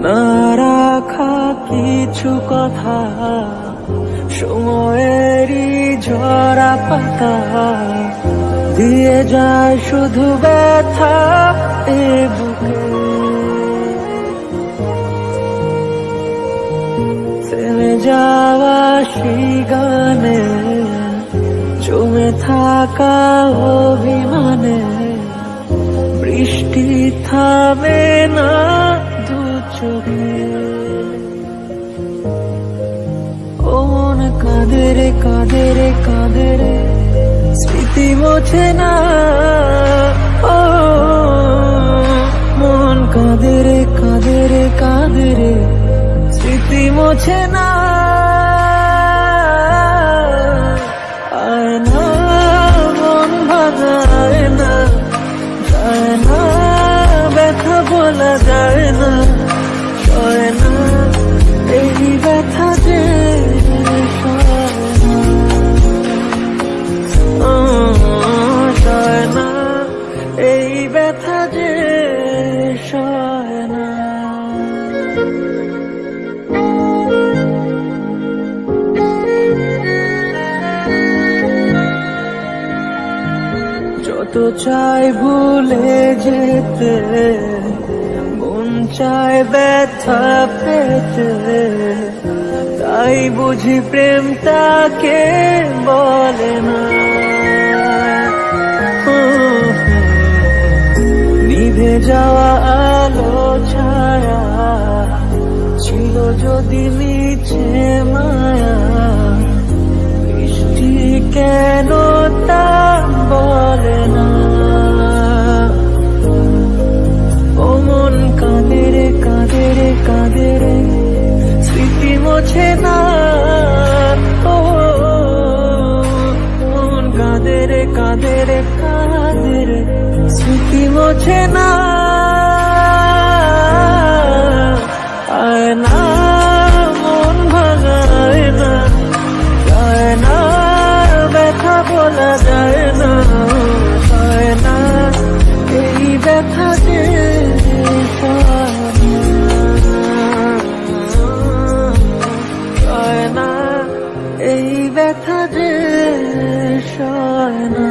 না রাখা কিছু কথা, সময়েরই ঝরা পাতা দিয়ে যায় শুধু ব্যথা এ বুকে। থেমে যাওয়া সেই গানে জমে থাকা অভিমানে বৃষ্টি থামে না দু চোখে। ও মন কাঁদে রে কাঁদে রে কাঁদে রে, স্মৃতি মোছে না। ও মন কাঁদে রে কাঁদে রে কাঁদে রে, স্মৃতি মোছে না। আয় না মন ভাঙায় না, যায় না ব্যথা বলা যায় না, সয় না এই ব্যথা যে সয় না, এই ব্যথা যে সয় না। যত চাই ভুলে যেতে, মন চায় ব্যথা পেতে, তাই বুঝি প্রেম তাকে বলে না। নিভে যাওয়া আলো ছায়া ছিল যদি নিচে মায়া, বৃষ্টি কেন তা বলে না। ও মন কাঁদে রে কাঁদে রে কাঁদে রে, স্মৃতি মোছে না। ও মন কাঁদে রে কাঁদে রে কাঁদে রে, স্মৃতি মোছে না। আয় না মন ভাঙায় না, যায় না ব্যথা বলা যায় না, হয় না এই ব্যথা যে সয় না, এই ব্যথা যে সয় না।